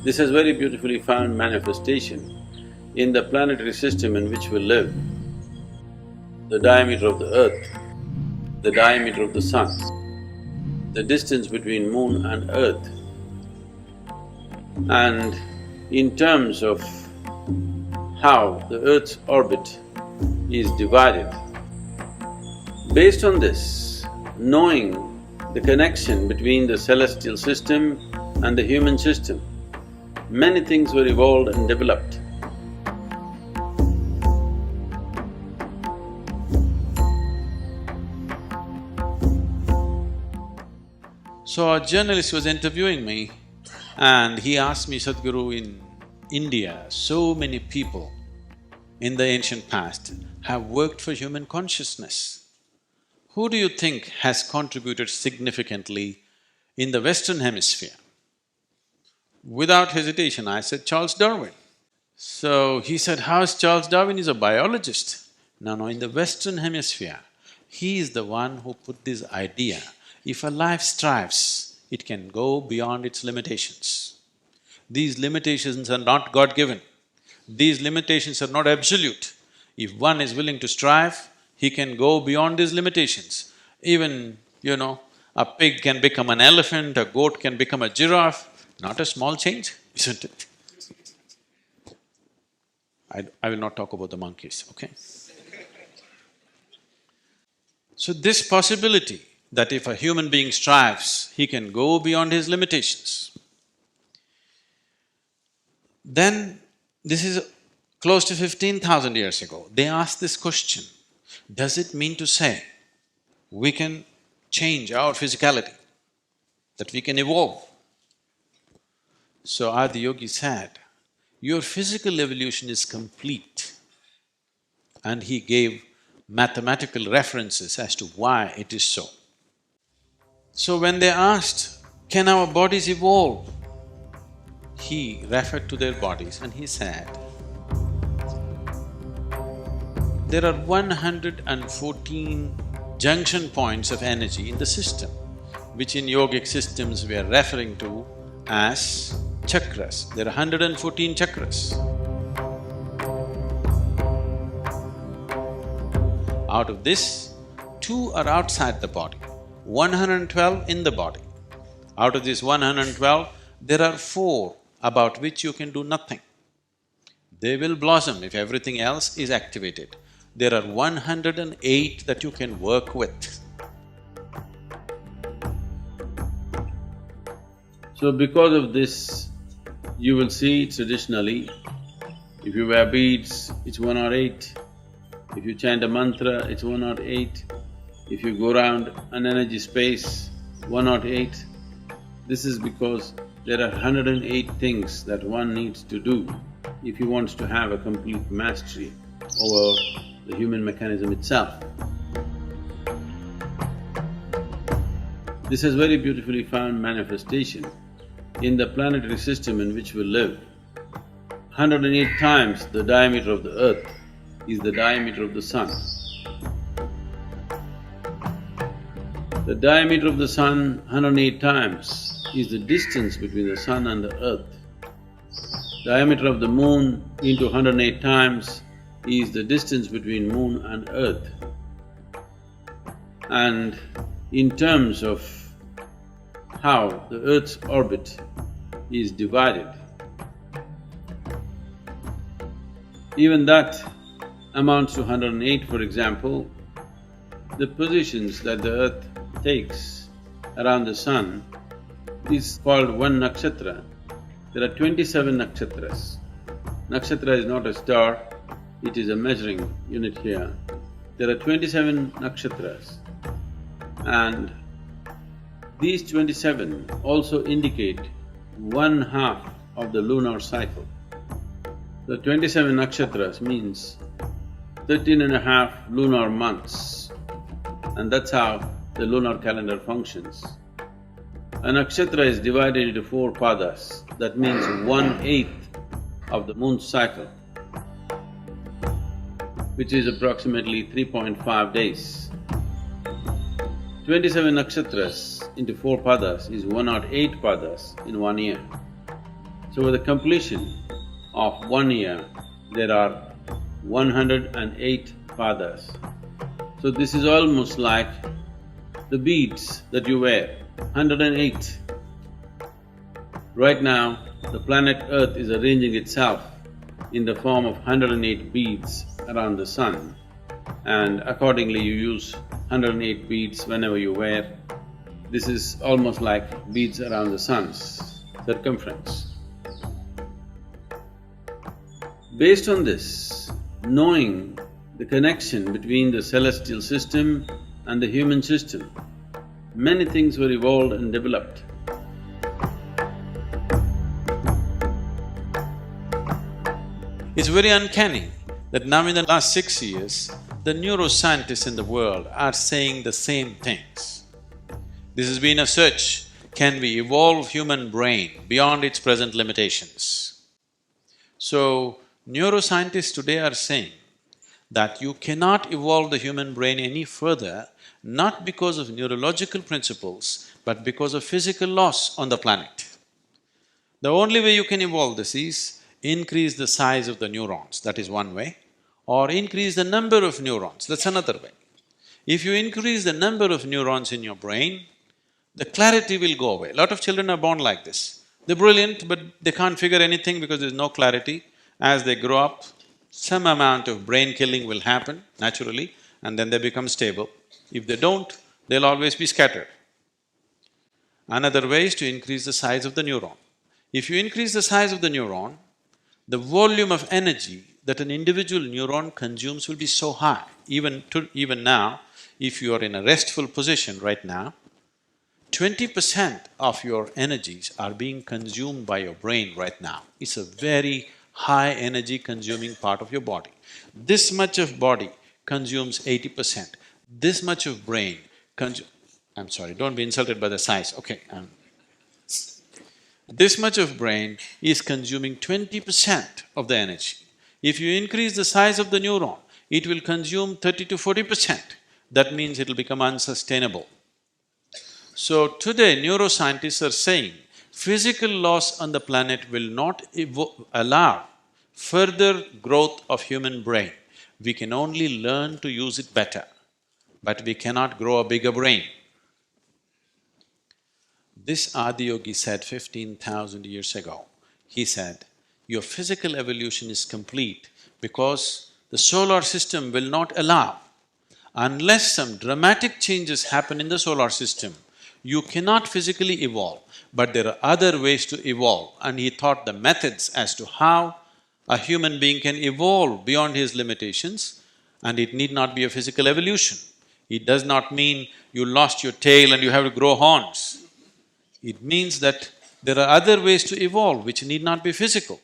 This has very beautifully found manifestation in the planetary system in which we live. The diameter of the earth, the diameter of the sun, the distance between moon and earth, and in terms of how the earth's orbit is divided. Based on this, knowing the connection between the celestial system and the human system, many things were evolved and developed. So a journalist was interviewing me and he asked me, Sadhguru, in India, so many people in the ancient past have worked for human consciousness. Who do you think has contributed significantly in the Western Hemisphere? Without hesitation, I said Charles Darwin. So he said, how is Charles Darwin? He's a biologist. No, in the Western Hemisphere, he is the one who put this idea, if a life strives, it can go beyond its limitations. These limitations are not God-given. These limitations are not absolute. If one is willing to strive, he can go beyond these limitations. Even, a pig can become an elephant, a goat can become a giraffe, not a small change, isn't it? I will not talk about the monkeys, okay? So this possibility that if a human being strives, he can go beyond his limitations. Then, this is close to 15,000 years ago, they asked this question, does it mean to say we can change our physicality, that we can evolve? So Adi Yogi said, your physical evolution is complete. And he gave mathematical references as to why it is so. So when they asked, can our bodies evolve? He referred to their bodies and he said, there are 114 junction points of energy in the system, which in yogic systems we are referring to as chakras. There are 114 chakras. Out of this, 2 are outside the body, 112 in the body. Out of this 112, there are 4 about which you can do nothing. They will blossom if everything else is activated. There are 108 that you can work with. So because of this, you will see traditionally, if you wear beads, it's 108. If you chant a mantra, it's 108. If you go around an energy space, 108. This is because there are 108 things that one needs to do if he wants to have a complete mastery over the human mechanism itself. This has very beautifully found manifestation in the planetary system in which we live. 108 times the diameter of the earth is the diameter of the sun. The diameter of the sun 108 times is the distance between the sun and the earth. Diameter of the moon into 108 times is the distance between moon and earth. And in terms of how the earth's orbit is divided, even that amounts to 108. For example, the positions that the earth takes around the sun is called one nakshatra. There are 27 nakshatras. Nakshatra is not a star, it is a measuring unit here. There are 27 nakshatras, and these 27 also indicate 1/2 of the lunar cycle. The 27 nakshatras means 13.5 lunar months, and that's how the lunar calendar functions. A nakshatra is divided into 4 padas, that means 1/8 of the moon's cycle, which is approximately 3.5 days. 27 nakshatras into 4 padas is 108 padas in 1 year. So with the completion of 1 year, there are 108 padas. So this is almost like the beads that you wear, 108. Right now, the planet Earth is arranging itself in the form of 108 beads around the sun, and accordingly you use 108 beads whenever you wear. This is almost like beads around the sun's circumference. Based on this, knowing the connection between the celestial system and the human system, many things were evolved and developed. It's very uncanny that now in the last 6 years, the neuroscientists in the world are saying the same things. This has been a search, can we evolve human brain beyond its present limitations? So, neuroscientists today are saying that you cannot evolve the human brain any further, not because of neurological principles, but because of physical laws on the planet. The only way you can evolve this is increase the size of the neurons, that is one way, or increase the number of neurons, that's another way. If you increase the number of neurons in your brain, the clarity will go away. A lot of children are born like this. They're brilliant, but they can't figure anything because there's no clarity. As they grow up, some amount of brain killing will happen naturally, and then they become stable. If they don't, they'll always be scattered. Another way is to increase the size of the neuron. If you increase the size of the neuron, the volume of energy that an individual neuron consumes will be so high. Even now, if you are in a restful position right now, 20% of your energies are being consumed by your brain right now. It's a very high energy consuming part of your body. This much of body consumes 80%. This much of brain I'm sorry, don't be insulted by the size, okay. This much of brain is consuming 20% of the energy. If you increase the size of the neuron, it will consume 30 to 40%. That means it'll become unsustainable. So today, neuroscientists are saying physical laws on the planet will not allow further growth of human brain. We can only learn to use it better, but we cannot grow a bigger brain. This Adi Yogi said 15,000 years ago. He said, your physical evolution is complete because the solar system will not allow. Unless some dramatic changes happen in the solar system, you cannot physically evolve, but there are other ways to evolve. And he taught the methods as to how a human being can evolve beyond his limitations, and it need not be a physical evolution. It does not mean you lost your tail and you have to grow horns. It means that there are other ways to evolve which need not be physical.